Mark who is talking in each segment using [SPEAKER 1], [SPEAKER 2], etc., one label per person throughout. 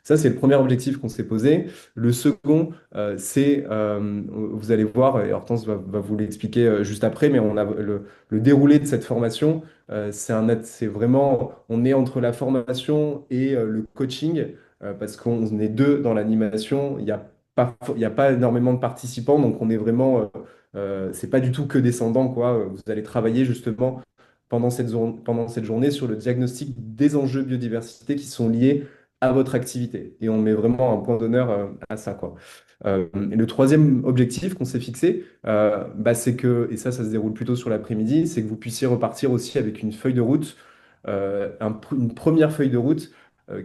[SPEAKER 1] Ça, c'est le premier objectif qu'on s'est posé. Le second, vous allez voir, et Hortense va vous l'expliquer juste après, mais on a le déroulé de cette formation. C'est vraiment, on est entre la formation et le coaching, parce qu'on est deux dans l'animation. Il y a pas énormément de participants, donc on est vraiment, c'est pas du tout que descendant, quoi. Vous allez travailler justement pendant cette journée sur le diagnostic des enjeux biodiversité qui sont liés à votre activité. Et on met vraiment un point d'honneur à ça, quoi. Et le troisième objectif qu'on s'est fixé, c'est que, et ça se déroule plutôt sur l'après-midi, c'est que vous puissiez repartir aussi avec une feuille de route, une première feuille de route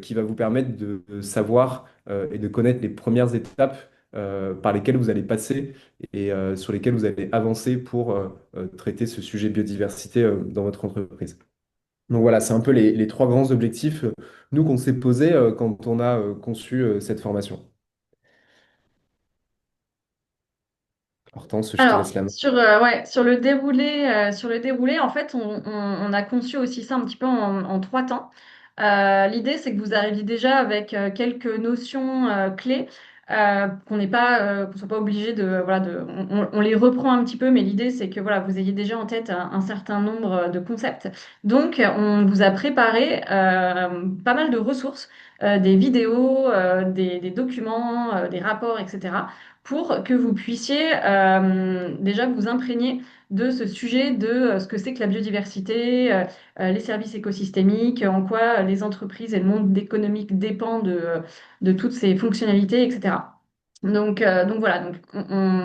[SPEAKER 1] qui va vous permettre de savoir et de connaître les premières étapes par lesquelles vous allez passer et sur lesquelles vous allez avancer pour traiter ce sujet biodiversité dans votre entreprise. Donc voilà, c'est un peu les trois grands objectifs, nous, qu'on s'est posés quand on a conçu cette formation. Hortense, je te
[SPEAKER 2] Alors,
[SPEAKER 1] laisse la main.
[SPEAKER 2] ouais, sur le déroulé, en fait, on a conçu aussi ça un petit peu en trois temps. L'idée, c'est que vous arriviez déjà avec quelques notions clés, qu'on soit pas obligé on les reprend un petit peu, mais l'idée, c'est que voilà, vous ayez déjà en tête un certain nombre de concepts. Donc, on vous a préparé pas mal de ressources, des vidéos, des documents, des rapports, etc pour que vous puissiez déjà vous imprégner de ce sujet de ce que c'est que la biodiversité, les services écosystémiques, en quoi les entreprises et le monde économique dépendent de toutes ces fonctionnalités, etc. Donc voilà,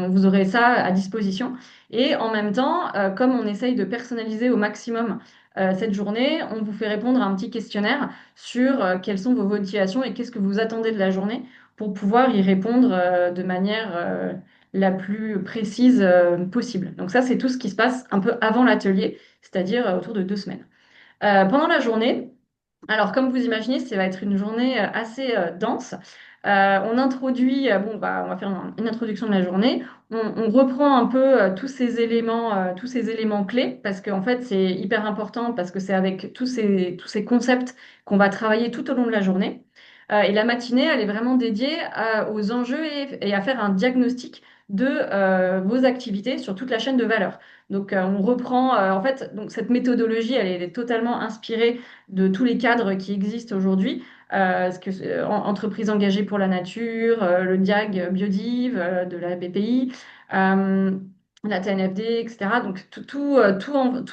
[SPEAKER 2] vous aurez ça à disposition. Et en même temps, comme on essaye de personnaliser au maximum cette journée, on vous fait répondre à un petit questionnaire sur quelles sont vos motivations et qu'est-ce que vous attendez de la journée pour pouvoir y répondre de manière la plus précise possible. Donc ça, c'est tout ce qui se passe un peu avant l'atelier, c'est-à-dire autour de 2 semaines. Pendant la journée, alors comme vous imaginez, ça va être une journée assez dense. On introduit, on va faire une introduction de la journée. On reprend un peu tous ces éléments clés, parce qu'en fait, c'est hyper important, parce que c'est avec tous ces concepts qu'on va travailler tout au long de la journée. Et la matinée, elle est vraiment dédiée aux enjeux et à faire un diagnostic de vos activités sur toute la chaîne de valeur. Donc, on reprend, en fait, donc cette méthodologie, elle est totalement inspirée de tous les cadres qui existent aujourd'hui, entreprises engagées pour la nature, le DIAG Biodiv de la BPI, euh, la TNFD, etc. Donc tout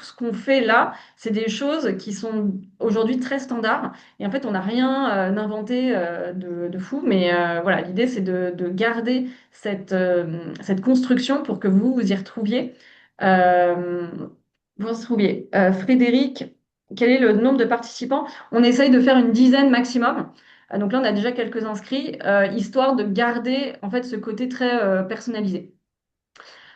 [SPEAKER 2] ce qu'on fait là, c'est des choses qui sont aujourd'hui très standards. Et en fait, on n'a rien inventé de fou, mais voilà, l'idée c'est de garder cette construction pour que vous y retrouviez. Euh, vous y retrouviez. Frédéric, quel est le nombre de participants? On essaye de faire une dizaine maximum. Donc là, on a déjà quelques inscrits, histoire de garder en fait ce côté très personnalisé.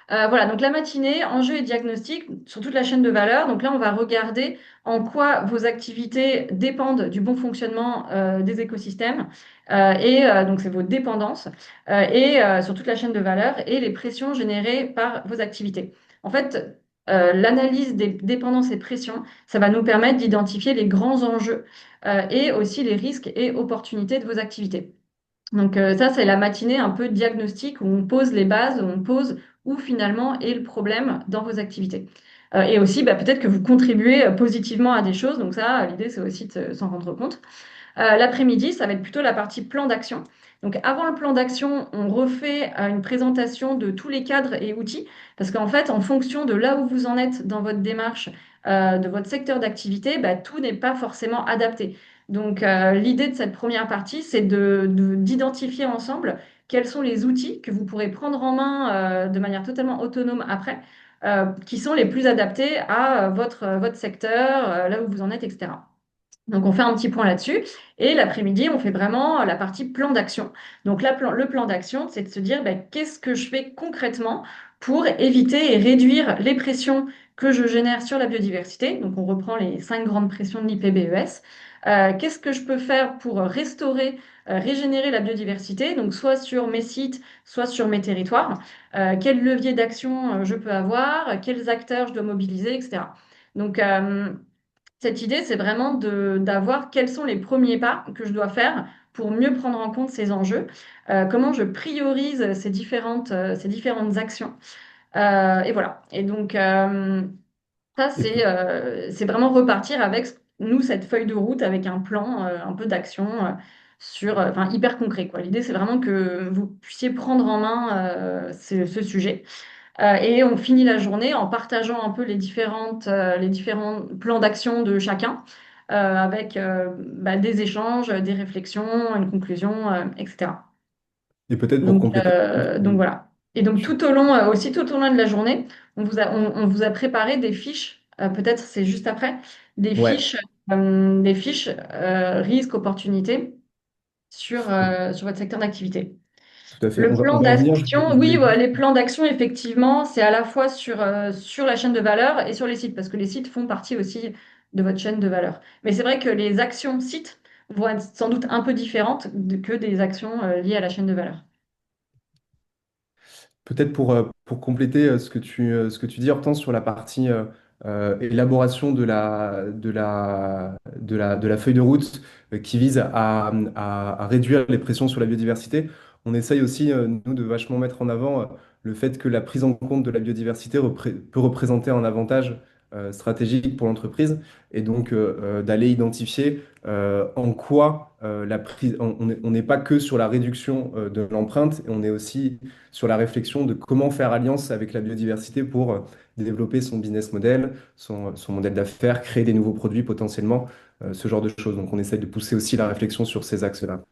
[SPEAKER 2] Voilà, donc la matinée, enjeux et diagnostic sur toute la chaîne de valeur. Donc là, on va regarder en quoi vos activités dépendent du bon fonctionnement des écosystèmes donc c'est vos dépendances sur toute la chaîne de valeur et les pressions générées par vos activités. En fait, l'analyse des dépendances et pressions, ça va nous permettre d'identifier les grands enjeux et aussi les risques et opportunités de vos activités. Donc ça, c'est la matinée un peu diagnostic où on pose les bases, où on pose où finalement est le problème dans vos activités. Et aussi, peut-être que vous contribuez positivement à des choses. Donc ça, l'idée, c'est aussi de s'en rendre compte. L'après-midi, ça va être plutôt la partie plan d'action. Donc avant le plan d'action, on refait une présentation de tous les cadres et outils, parce qu'en fait, en fonction de là où vous en êtes dans votre démarche, de votre secteur d'activité, tout n'est pas forcément adapté. Donc l'idée de cette première partie, c'est d'identifier ensemble quels sont les outils que vous pourrez prendre en main de manière totalement autonome après, qui sont les plus adaptés à votre secteur, là où vous en êtes, etc. Donc, on fait un petit point là-dessus. Et l'après-midi, on fait vraiment la partie plan d'action. Donc, le plan d'action, c'est de se dire qu'est-ce que je fais concrètement pour éviter et réduire les pressions que je génère sur la biodiversité. Donc, on reprend les 5 grandes pressions de l'IPBES. Qu'est-ce que je peux faire pour restaurer, régénérer la biodiversité, donc soit sur mes sites, soit sur mes territoires. Quel levier d'action je peux avoir, quels acteurs je dois mobiliser, etc. Donc, cette idée, c'est vraiment d'avoir quels sont les premiers pas que je dois faire pour mieux prendre en compte ces enjeux, comment je priorise ces différentes actions. Et voilà. Et donc, ça,
[SPEAKER 1] Et peut-
[SPEAKER 2] c'est vraiment repartir avec, nous, cette feuille de route, avec un plan, un peu d'action enfin, hyper concret, quoi. L'idée, c'est vraiment que vous puissiez prendre en main ce sujet. Et on finit la journée en partageant un peu les différents plans d'action de chacun, avec des échanges, des réflexions, une conclusion, etc.
[SPEAKER 1] et peut-être pour compléter,
[SPEAKER 2] Donc voilà. Et donc
[SPEAKER 1] tu-
[SPEAKER 2] tout au long de la journée, on vous a préparé des fiches, peut-être c'est juste après,
[SPEAKER 1] ouais,
[SPEAKER 2] des fiches risques, opportunités sur votre secteur d'activité.
[SPEAKER 1] tout à fait.
[SPEAKER 2] Le
[SPEAKER 1] On
[SPEAKER 2] plan
[SPEAKER 1] va y venir.
[SPEAKER 2] d'action,
[SPEAKER 1] Je
[SPEAKER 2] oui,
[SPEAKER 1] voulais
[SPEAKER 2] voilà,
[SPEAKER 1] juste.
[SPEAKER 2] les plans d'action, effectivement, c'est à la fois sur la chaîne de valeur et sur les sites, parce que les sites font partie aussi de votre chaîne de valeur. Mais c'est vrai que les actions sites vont être sans doute un peu différentes que des actions liées à la chaîne de valeur.
[SPEAKER 1] Peut-être pour compléter ce que tu dis, Hortense, sur la partie élaboration de la feuille de route qui vise à réduire les pressions sur la biodiversité, on essaye aussi, nous, de vachement mettre en avant le fait que la prise en compte de la biodiversité peut représenter un avantage stratégique pour l'entreprise et donc d'aller identifier en quoi on n'est pas que sur la réduction de l'empreinte, on est aussi sur la réflexion de comment faire alliance avec la biodiversité pour développer son business model, son modèle d'affaires, créer des nouveaux produits potentiellement, ce genre de choses. Donc on essaye de pousser aussi la réflexion sur ces axes-là.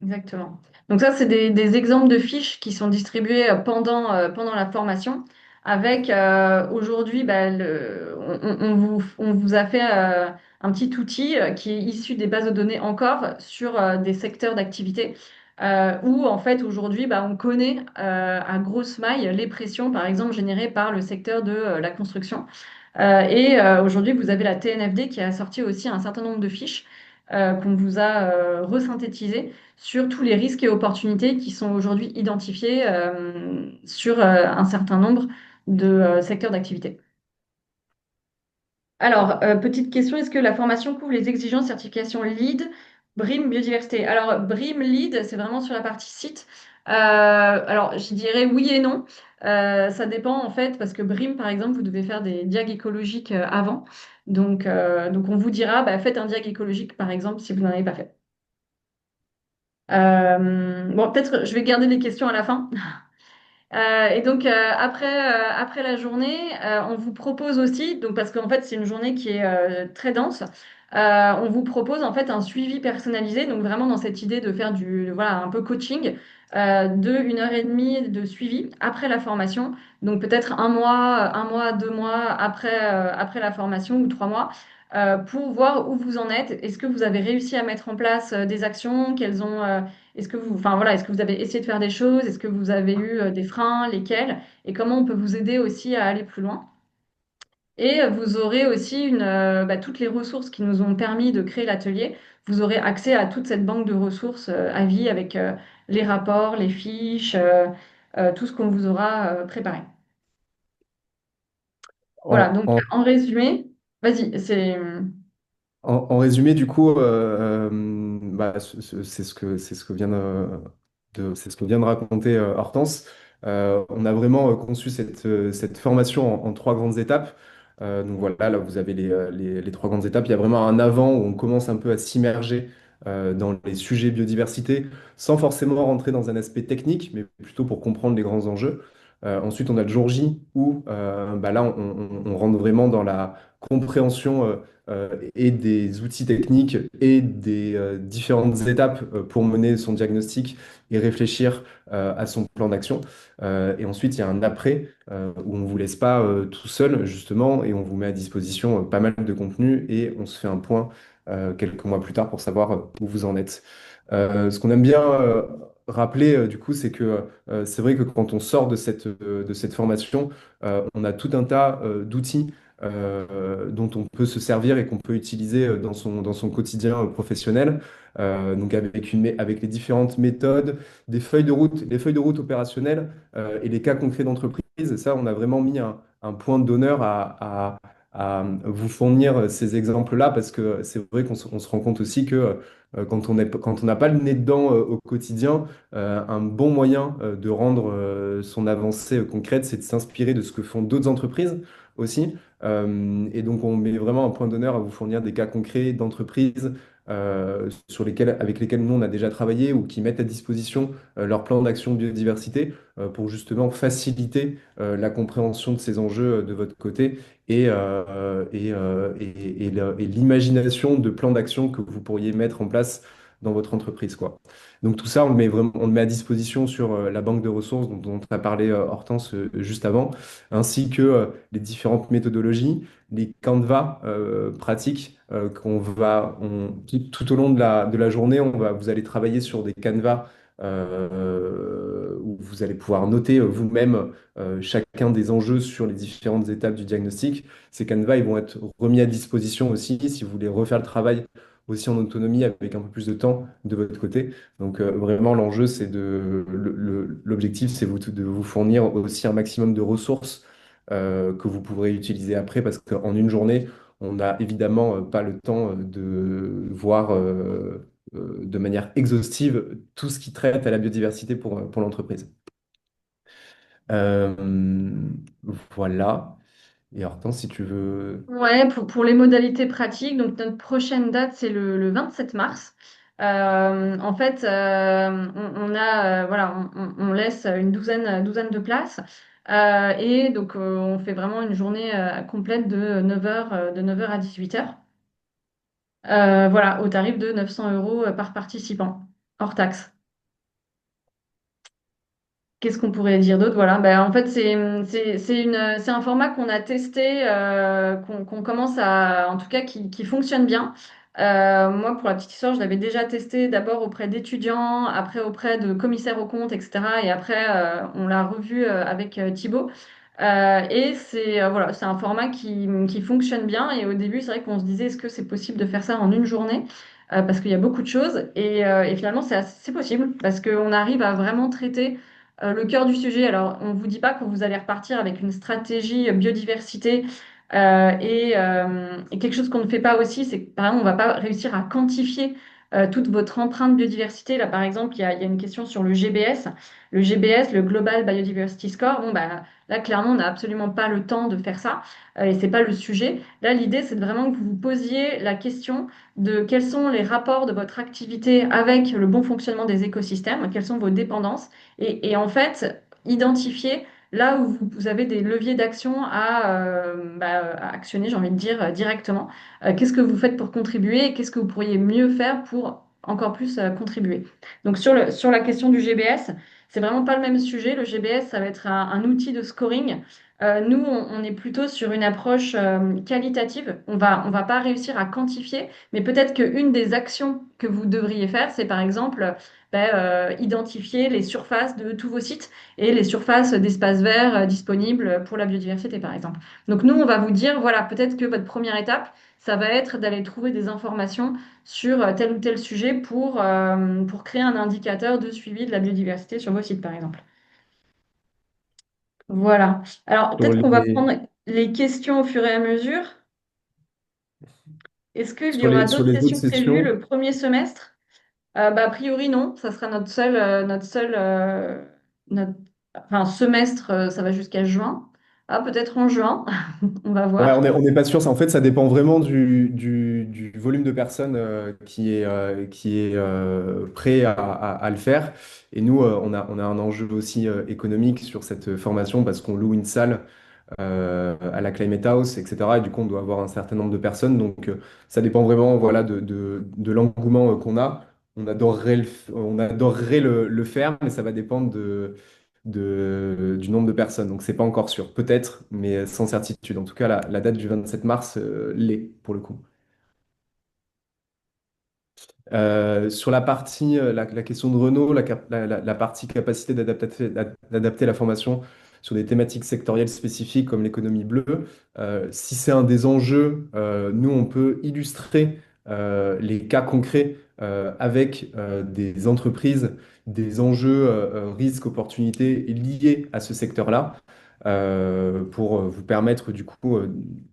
[SPEAKER 2] Exactement. Donc ça, c'est des exemples de fiches qui sont distribuées pendant la formation avec aujourd'hui, on vous a fait un petit outil qui est issu des bases de données encore sur des secteurs d'activité où en fait aujourd'hui, on connaît à grosse maille les pressions, par exemple, générées par le secteur de la construction. Aujourd'hui, vous avez la TNFD qui a sorti aussi un certain nombre de fiches qu'on vous a resynthétisées sur tous les risques et opportunités qui sont aujourd'hui identifiés sur un certain nombre de secteurs d'activité. Alors, petite question, est-ce que la formation couvre les exigences certification LEED, BREEAM biodiversité? Alors, BREEAM LEED, c'est vraiment sur la partie site. Alors, je dirais oui et non. Ça dépend en fait, parce que BREEAM, par exemple, vous devez faire des diag écologiques avant. Donc, on vous dira, faites un diag écologique, par exemple, si vous n'en avez pas fait. Bon, peut-être je vais garder les questions à la fin. Et donc après la journée, on vous propose aussi, donc parce qu'en fait c'est une journée qui est très dense, on vous propose en fait un suivi personnalisé, donc vraiment dans cette idée de faire du voilà un peu coaching de 1 heure et demie de suivi après la formation, donc peut-être un mois, 2 mois après la formation ou 3 mois. Pour voir où vous en êtes, est-ce que vous avez réussi à mettre en place des actions, est-ce que enfin voilà, est-ce que vous avez essayé de faire des choses? Est-ce que vous avez eu des freins? Lesquels? Et comment on peut vous aider aussi à aller plus loin? Et vous aurez aussi toutes les ressources qui nous ont permis de créer l'atelier. Vous aurez accès à toute cette banque de ressources à vie avec les rapports, les fiches, tout ce qu'on vous aura préparé. Voilà,
[SPEAKER 1] En,
[SPEAKER 2] donc
[SPEAKER 1] en-
[SPEAKER 2] en résumé, vas-y,
[SPEAKER 1] en résumé, du coup, c'est ce que vient c'est ce que vient de raconter Hortense. On a vraiment conçu cette formation en trois grandes étapes. Donc voilà, là vous avez les trois grandes étapes. Il y a vraiment un avant où on commence un peu à s'immerger dans les sujets biodiversité, sans forcément rentrer dans un aspect technique, mais plutôt pour comprendre les grands enjeux. Ensuite, on a le jour J où là, on rentre vraiment dans la compréhension et des outils techniques et des différentes étapes pour mener son diagnostic et réfléchir à son plan d'action. Et ensuite, il y a un après où on ne vous laisse pas tout seul, justement, et on vous met à disposition pas mal de contenu et on se fait un point quelques mois plus tard pour savoir où vous en êtes. Ce qu'on aime bien rappeler, du coup, c'est que c'est vrai que quand on sort de cette formation, on a tout un tas d'outils dont on peut se servir et qu'on peut utiliser dans son quotidien professionnel. Donc avec les différentes méthodes, des feuilles de route, les feuilles de route opérationnelles et les cas concrets d'entreprise. Et ça, on a vraiment mis un point d'honneur à vous fournir ces exemples-là parce que c'est vrai on se rend compte aussi que quand on n'a pas le nez dedans au quotidien, un bon moyen de rendre son avancée concrète, c'est de s'inspirer de ce que font d'autres entreprises aussi. Et donc, on met vraiment un point d'honneur à vous fournir des cas concrets d'entreprises avec lesquelles nous, on a déjà travaillé ou qui mettent à disposition leur plan d'action biodiversité pour justement faciliter la compréhension de ces enjeux de votre côté et l'imagination de plans d'action que vous pourriez mettre en place dans votre entreprise, quoi. Donc tout ça, on le met à disposition sur la banque de ressources dont a parlé Hortense juste avant, ainsi que les différentes méthodologies, les canevas pratiques tout au long de la journée, vous allez travailler sur des canevas où vous allez pouvoir noter vous-même chacun des enjeux sur les différentes étapes du diagnostic. Ces canevas, ils vont être remis à disposition aussi si vous voulez refaire le travail aussi en autonomie avec un peu plus de temps de votre côté. Donc vraiment, l'enjeu, l'objectif, de vous fournir aussi un maximum de ressources que vous pourrez utiliser après parce qu'en une journée, on n'a évidemment pas le temps de voir de manière exhaustive tout ce qui traite à la biodiversité pour l'entreprise. Euh, voilà. Et Hortense, si tu veux.
[SPEAKER 2] Ouais, pour les modalités pratiques, donc notre prochaine date, c'est le 27 mars. En fait, on a, voilà, on laisse une douzaine de places. Et donc, on fait vraiment une journée complète de 9h, de 9h à 18h. Voilà, au tarif de 900 euros par participant, hors taxe. Qu'est-ce qu'on pourrait dire d'autre? Voilà, ben, en fait, c'est un format qu'on a testé, qu'on commence à, en tout cas, qui fonctionne bien. Moi, pour la petite histoire, je l'avais déjà testé d'abord auprès d'étudiants, après auprès de commissaires aux comptes, etc. Et après, on l'a revu avec Thibaut. Et voilà, c'est un format qui fonctionne bien. Et au début, c'est vrai qu'on se disait, est-ce que c'est possible de faire ça en une journée? Parce qu'il y a beaucoup de choses. Et finalement, c'est possible parce qu'on arrive à vraiment traiter le cœur du sujet. Alors, on ne vous dit pas que vous allez repartir avec une stratégie biodiversité et quelque chose qu'on ne fait pas aussi, c'est que par exemple, on ne va pas réussir à quantifier toute votre empreinte biodiversité. Là, par exemple, il y a une question sur le GBS. Le GBS, le Global Biodiversity Score, bon, bah, là, clairement, on n'a absolument pas le temps de faire ça et c'est pas le sujet. Là, l'idée, c'est vraiment que vous vous posiez la question de quels sont les rapports de votre activité avec le bon fonctionnement des écosystèmes, quelles sont vos dépendances et en fait, identifier là où vous avez des leviers d'action à actionner, j'ai envie de dire, directement. Qu'est-ce que vous faites pour contribuer et qu'est-ce que vous pourriez mieux faire pour encore plus contribuer. Donc sur la question du GBS, c'est vraiment pas le même sujet. Le GBS, ça va être un outil de scoring. Nous, on est plutôt sur une approche qualitative. On va pas réussir à quantifier, mais peut-être qu'une des actions que vous devriez faire, c'est par exemple identifier les surfaces de tous vos sites et les surfaces d'espaces verts disponibles pour la biodiversité, par exemple. Donc nous, on va vous dire, voilà, peut-être que votre première étape, ça va être d'aller trouver des informations sur tel ou tel sujet pour créer un indicateur de suivi de la biodiversité sur vos sites, par exemple. Voilà. Alors,
[SPEAKER 1] Sur
[SPEAKER 2] peut-être qu'on va
[SPEAKER 1] les,
[SPEAKER 2] prendre les questions au fur et à mesure. Est-ce qu'il y aura
[SPEAKER 1] sur
[SPEAKER 2] d'autres
[SPEAKER 1] les autres
[SPEAKER 2] sessions prévues
[SPEAKER 1] sessions,
[SPEAKER 2] le premier semestre? A priori, non. Ça sera notre, enfin, semestre, ça va jusqu'à juin. Ah, peut-être en juin, on va
[SPEAKER 1] ouais,
[SPEAKER 2] voir.
[SPEAKER 1] on n'est pas sûr. En fait, ça dépend vraiment du volume de personnes qui est prêt à le faire. Et nous, on a un enjeu aussi économique sur cette formation parce qu'on loue une salle à la Climate House, etc. Et du coup, on doit avoir un certain nombre de personnes. Donc, ça dépend vraiment, voilà, de l'engouement qu'on a. On adorerait le faire, mais ça va dépendre du nombre de personnes. Donc, c'est pas encore sûr. Peut-être, mais sans certitude. En tout cas, la date du 27 mars l'est, pour le coup. Sur la partie, la question de Renault, la partie capacité d'adapter la formation sur des thématiques sectorielles spécifiques comme l'économie bleue, si c'est un des enjeux, nous, on peut illustrer les cas concrets avec des entreprises, des enjeux, risques, opportunités liés à ce secteur-là. pour vous permettre du coup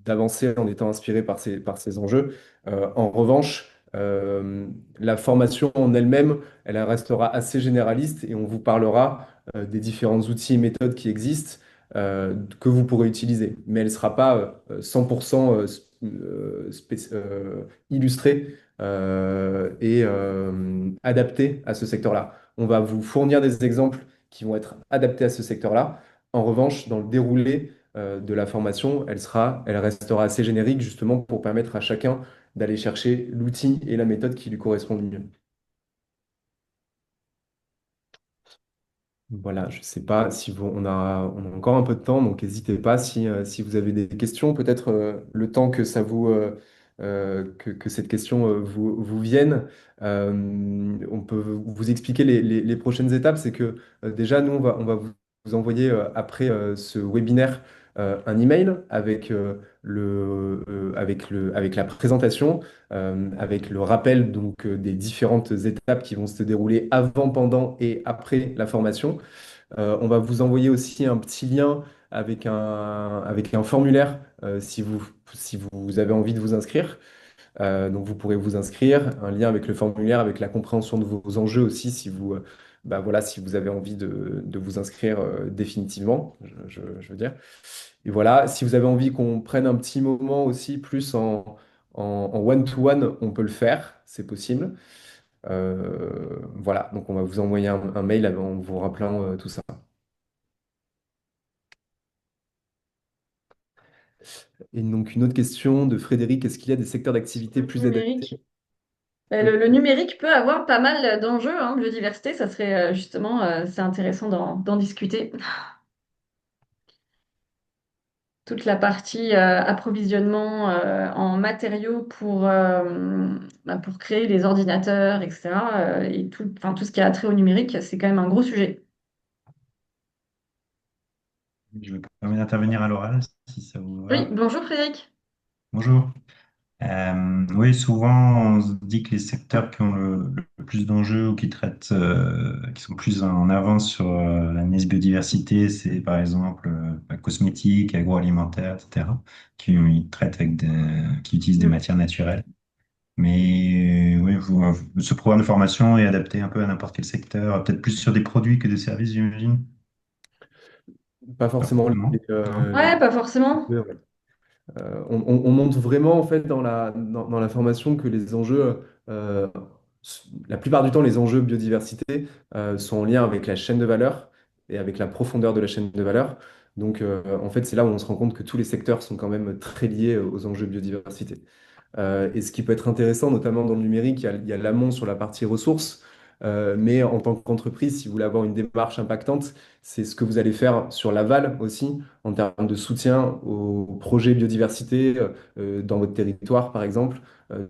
[SPEAKER 1] d'avancer en étant inspiré par ces enjeux. En revanche, la formation en elle-même, elle restera assez généraliste et on vous parlera des différents outils et méthodes qui existent que vous pourrez utiliser. Mais elle ne sera pas 100% illustrée et adaptée à ce secteur-là. On va vous fournir des exemples qui vont être adaptés à ce secteur-là. En revanche, dans le déroulé de la formation, elle restera assez générique justement pour permettre à chacun d'aller chercher l'outil et la méthode qui lui correspondent le mieux. Voilà, je ne sais pas si on a encore un peu de temps, donc n'hésitez pas si vous avez des questions, peut-être le temps que que cette question vous vienne. On peut vous expliquer les prochaines étapes. C'est que déjà, nous, on va vous envoyer après ce webinaire un email avec, avec la présentation, avec le rappel donc, des différentes étapes qui vont se dérouler avant, pendant et après la formation. On va vous envoyer aussi un petit lien avec un formulaire si vous avez envie de vous inscrire. Donc vous pourrez vous inscrire, un lien avec le formulaire, avec la compréhension de vos enjeux aussi si bah voilà, si vous avez envie de vous inscrire définitivement, je veux dire. Et voilà, si vous avez envie qu'on prenne un petit moment aussi plus en one-to-one, on peut le faire, c'est possible. Voilà, donc on va vous envoyer un mail en vous rappelant tout ça. Et donc une autre question de Frédéric, est-ce qu'il y a des secteurs d'activité
[SPEAKER 2] Le
[SPEAKER 1] plus adaptés?
[SPEAKER 2] numérique. Le numérique peut avoir pas mal d'enjeux, hein, biodiversité, ça serait justement, c'est intéressant d'en discuter. Toute la partie approvisionnement en matériaux pour créer les ordinateurs, etc. Et tout, enfin, tout ce qui a trait au numérique, c'est quand même un gros sujet.
[SPEAKER 3] Je me permets d'intervenir à l'oral, si ça vous
[SPEAKER 2] Oui,
[SPEAKER 3] va.
[SPEAKER 2] bonjour Frédéric.
[SPEAKER 3] Bonjour. Oui, souvent on se dit que les secteurs qui ont le plus d'enjeux ou qui traitent, qui sont plus en avance sur l'analyse biodiversité, c'est par exemple la cosmétique, agroalimentaire, etc., ils traitent qui utilisent des
[SPEAKER 2] Mm.
[SPEAKER 3] matières naturelles. Mais oui, ce programme de formation est adapté un peu à n'importe quel secteur, peut-être plus sur des produits que des services, j'imagine.
[SPEAKER 1] Pas
[SPEAKER 3] Pas
[SPEAKER 1] forcément
[SPEAKER 3] forcément, non?
[SPEAKER 2] Ouais, pas forcément.
[SPEAKER 1] ouais. On montre vraiment en fait dans la formation que les enjeux, la plupart du temps, les enjeux biodiversité sont en lien avec la chaîne de valeur et avec la profondeur de la chaîne de valeur. Donc en fait, c'est là où on se rend compte que tous les secteurs sont quand même très liés aux enjeux biodiversité. Et ce qui peut être intéressant, notamment dans le numérique, il y a l'amont sur la partie ressources. Mais en tant qu'entreprise, si vous voulez avoir une démarche impactante, c'est ce que vous allez faire sur l'aval aussi, en termes de soutien aux projets biodiversité dans votre territoire, par exemple,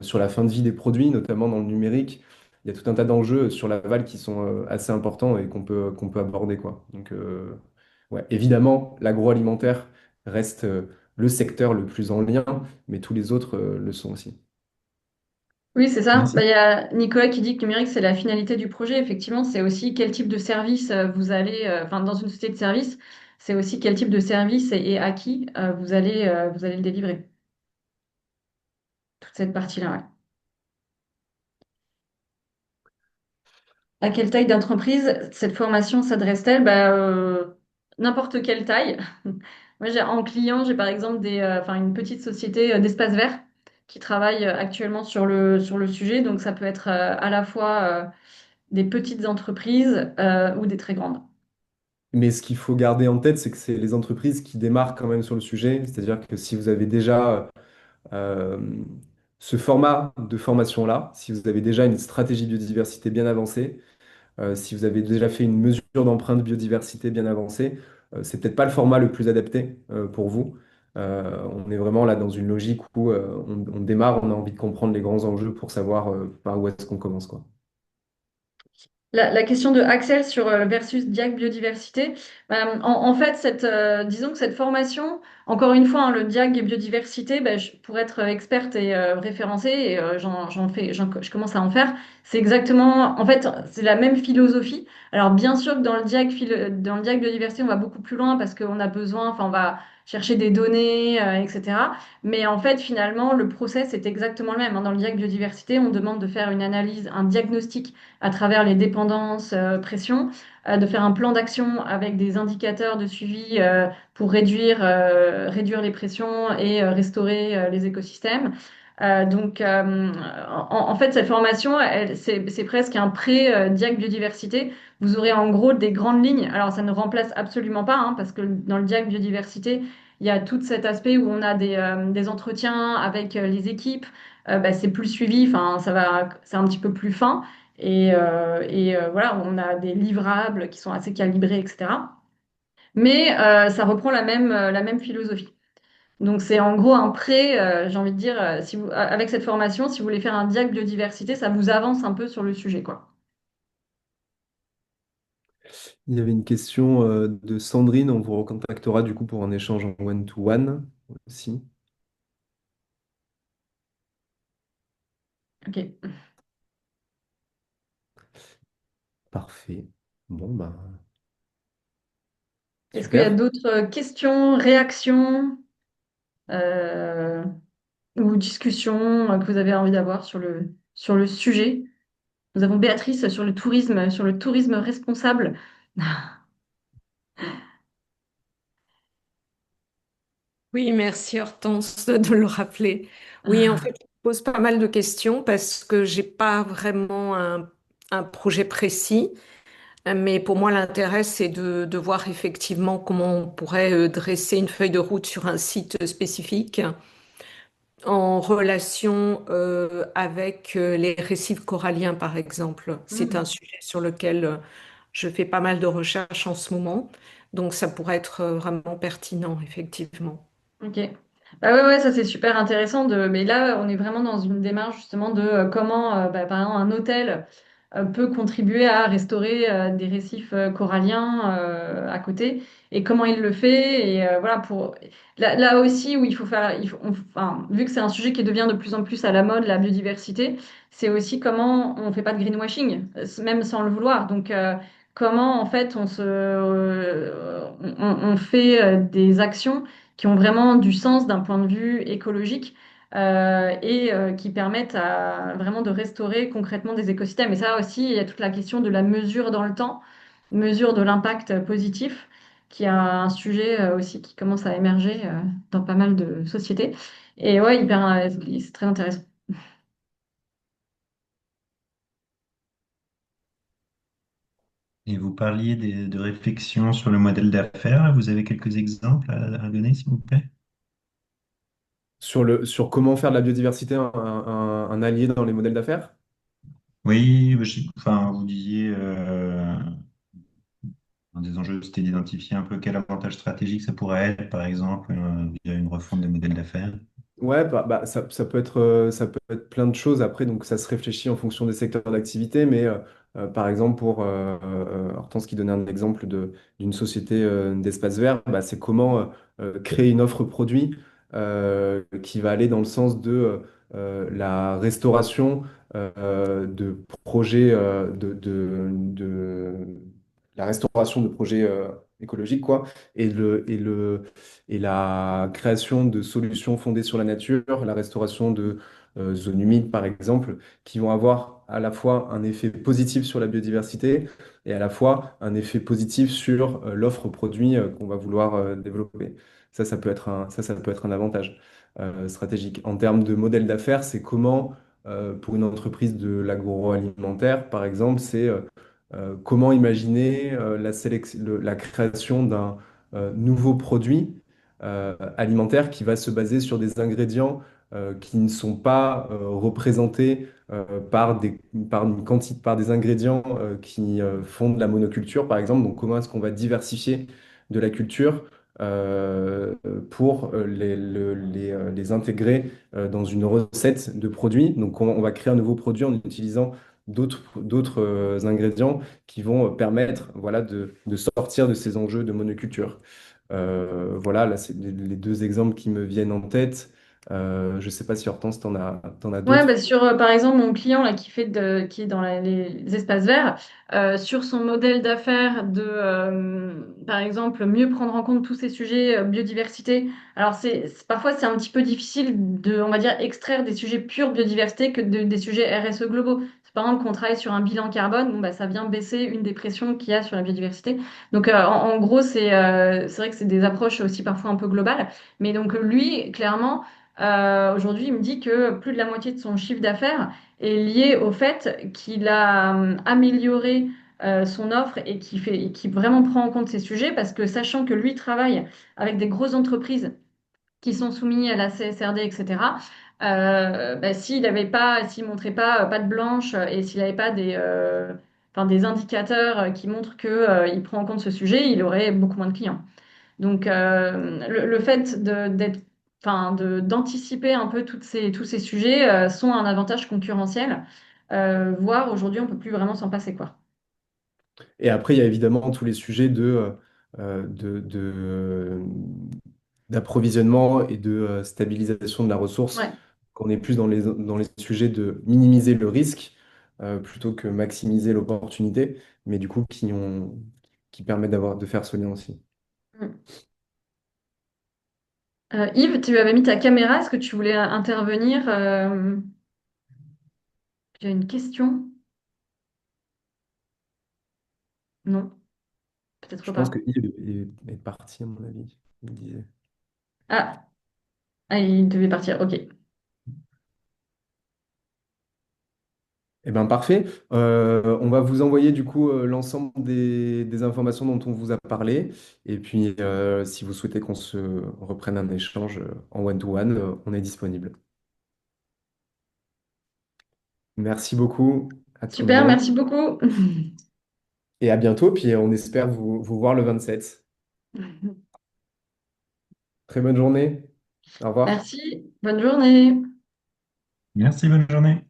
[SPEAKER 1] sur la fin de vie des produits, notamment dans le numérique. Il y a tout un tas d'enjeux sur l'aval qui sont assez importants et qu'on peut aborder, quoi. Donc, ouais, évidemment, l'agroalimentaire reste le secteur le plus en lien, mais tous les autres le sont aussi.
[SPEAKER 2] Oui, c'est ça. Bah,
[SPEAKER 3] Merci.
[SPEAKER 2] il y a Nicolas qui dit que le numérique, c'est la finalité du projet. Effectivement, c'est aussi quel type de service vous allez, enfin, dans une société de service, c'est aussi quel type de service et à qui vous allez le délivrer. Toute cette partie-là, ouais. À quelle taille d'entreprise cette formation s'adresse-t-elle? N'importe quelle taille. Moi, en client, j'ai par exemple enfin, une petite société d'espace vert qui travaille actuellement sur le sujet. Donc, ça peut être à la fois des petites entreprises ou des très grandes.
[SPEAKER 1] Mais ce qu'il faut garder en tête, c'est que c'est les entreprises qui démarrent quand même sur le sujet. C'est-à-dire que si vous avez déjà euh, ce format de formation-là, si vous avez déjà une stratégie biodiversité bien avancée, si vous avez déjà fait une mesure d'empreinte biodiversité bien avancée, c'est peut-être pas le format le plus adapté pour vous. On est vraiment là dans une logique où on démarre, on a envie de comprendre les grands enjeux pour savoir par où est-ce qu'on commence, quoi.
[SPEAKER 2] La question de Axel sur versus Diag Biodiversité, en fait, disons que cette formation, encore une fois, hein, le diag et biodiversité, ben, pour être experte et référencée, et je commence à en faire, c'est exactement, en fait, c'est la même philosophie. Alors, bien sûr que dans le diag biodiversité, on va beaucoup plus loin parce qu'on a besoin, enfin, on va chercher des données, etc. Mais en fait, finalement, le process est exactement le même, hein. Dans le diag biodiversité, on demande de faire une analyse, un diagnostic à travers les dépendances, pression, de faire un plan d'action avec des indicateurs de suivi pour réduire les pressions et restaurer les écosystèmes. En fait, cette formation, c'est presque un pré-diag biodiversité. Vous aurez en gros des grandes lignes. Alors, ça ne remplace absolument pas, hein, parce que dans le diag biodiversité, il y a tout cet aspect où on a des entretiens avec les équipes. Bah, c'est plus suivi, enfin, c'est un petit peu plus fin. Voilà, on a des livrables qui sont assez calibrés, etc. Mais ça reprend la même philosophie. Donc c'est en gros un prêt, j'ai envie de dire, si vous, avec cette formation, si vous voulez faire un diag biodiversité, ça vous avance un peu sur le sujet, quoi.
[SPEAKER 1] Il y avait une question de Sandrine, on vous recontactera du coup pour un échange en one-to-one aussi.
[SPEAKER 2] Ok.
[SPEAKER 1] Parfait. Bon, bah,
[SPEAKER 2] Est-ce qu'il y a
[SPEAKER 1] super.
[SPEAKER 2] d'autres questions, réactions euh, ou discussions que vous avez envie d'avoir sur le sujet? Nous avons Béatrice sur le tourisme responsable.
[SPEAKER 4] Oui, merci Hortense de le rappeler. Oui, en fait, je pose pas mal de questions parce que j'ai pas vraiment un projet précis, mais pour moi, l'intérêt, c'est de voir effectivement comment on pourrait dresser une feuille de route sur un site spécifique en relation avec les récifs coralliens, par exemple. C'est un
[SPEAKER 2] Hmm.
[SPEAKER 4] sujet sur lequel je fais pas mal de recherches en ce moment, donc ça pourrait être vraiment pertinent, effectivement.
[SPEAKER 2] Ok. Bah ouais, ouais, ça c'est super intéressant mais là, on est vraiment dans une démarche justement de comment, bah, par exemple, un hôtel peut contribuer à restaurer des récifs coralliens à côté et comment il le fait. Et voilà, là aussi où il faut faire, enfin, vu que c'est un sujet qui devient de plus en plus à la mode, la biodiversité, c'est aussi comment on fait pas de greenwashing, même sans le vouloir. Donc, comment en fait on fait des actions qui ont vraiment du sens d'un point de vue écologique qui permettent vraiment de restaurer concrètement des écosystèmes. Et ça aussi, il y a toute la question de la mesure dans le temps, mesure de l'impact positif, qui est un sujet aussi qui commence à émerger dans pas mal de sociétés. Et ouais, c'est très intéressant.
[SPEAKER 3] Et vous parliez de réflexion sur le modèle d'affaires. Vous avez quelques exemples à donner, s'il vous plaît?
[SPEAKER 1] Sur comment faire de la biodiversité un allié dans les modèles d'affaires?
[SPEAKER 3] Oui, enfin, vous disiez, un des enjeux, c'était d'identifier un peu quel avantage stratégique ça pourrait être, par exemple, via une refonte des modèles d'affaires.
[SPEAKER 1] Ouais, ça peut être plein de choses après, donc ça se réfléchit en fonction des secteurs d'activité, mais par exemple pour Hortense qui donnait un exemple d'une société d'espace vert, bah, c'est comment créer une offre produit qui va aller dans le sens de la restauration de projets la restauration de projets écologiques quoi et la création de solutions fondées sur la nature, la restauration de zones humides, par exemple, qui vont avoir à la fois un effet positif sur la biodiversité et à la fois un effet positif sur l'offre produit qu'on va vouloir développer. Ça peut être un avantage stratégique. En termes de modèle d'affaires, c'est comment, pour une entreprise de l'agroalimentaire, par exemple, c'est comment imaginer la création d'un nouveau produit alimentaire qui va se baser sur des ingrédients qui ne sont pas représentés par des ingrédients qui font de la monoculture, par exemple. Donc, comment est-ce qu'on va diversifier de la culture pour les intégrer dans une recette de produits. Donc, on va créer un nouveau produit en utilisant d'autres ingrédients qui vont permettre voilà, de sortir de ces enjeux de monoculture. Voilà, là, c'est les deux exemples qui me viennent en tête. Je ne sais pas si Hortense, t'en as
[SPEAKER 2] Ouais,
[SPEAKER 1] d'autres.
[SPEAKER 2] bah sur par exemple mon client là qui est dans les espaces verts, sur son modèle d'affaires par exemple mieux prendre en compte tous ces sujets biodiversité. Alors parfois c'est un petit peu difficile de on va dire extraire des sujets pure biodiversité que des sujets RSE globaux. C'est par exemple qu'on travaille sur un bilan carbone, bon bah ça vient baisser une des pressions qu'il y a sur la biodiversité. Donc en gros c'est vrai que c'est des approches aussi parfois un peu globales, mais donc lui clairement. Aujourd'hui, il me dit que plus de la moitié de son chiffre d'affaires est lié au fait qu'il a amélioré son offre et qui vraiment prend en compte ces sujets parce que sachant que lui travaille avec des grosses entreprises qui sont soumises à la CSRD, etc. Bah, s'il montrait pas patte blanche et s'il n'avait pas enfin, des indicateurs qui montrent qu'il prend en compte ce sujet, il aurait beaucoup moins de clients. Donc, le fait d'anticiper un peu tous ces sujets sont un avantage concurrentiel, voire aujourd'hui, on peut plus vraiment s'en passer, quoi.
[SPEAKER 1] Et après, il y a évidemment tous les sujets d'approvisionnement et de stabilisation de la ressource.
[SPEAKER 2] Ouais.
[SPEAKER 1] On est plus dans les sujets de minimiser le risque plutôt que maximiser l'opportunité, mais du coup qui permettent de faire ce lien aussi.
[SPEAKER 2] Mm. Yves, tu avais mis ta caméra, est-ce que tu voulais intervenir? Tu as une question? Non, peut-être
[SPEAKER 1] Je pense
[SPEAKER 2] pas.
[SPEAKER 1] que Yves est parti, à mon avis. Il me disait.
[SPEAKER 2] Ah, ah, il devait partir, ok.
[SPEAKER 1] Eh bien, parfait. On va vous envoyer du coup l'ensemble des informations dont on vous a parlé. Et puis, si vous souhaitez qu'on se reprenne un échange en one-to-one, on est disponible. Merci beaucoup à tout le
[SPEAKER 2] Super,
[SPEAKER 1] monde
[SPEAKER 2] merci beaucoup.
[SPEAKER 1] et à bientôt. Puis, on espère vous voir le 27. Très bonne journée. Au revoir.
[SPEAKER 2] Merci, bonne journée.
[SPEAKER 3] Merci, bonne journée.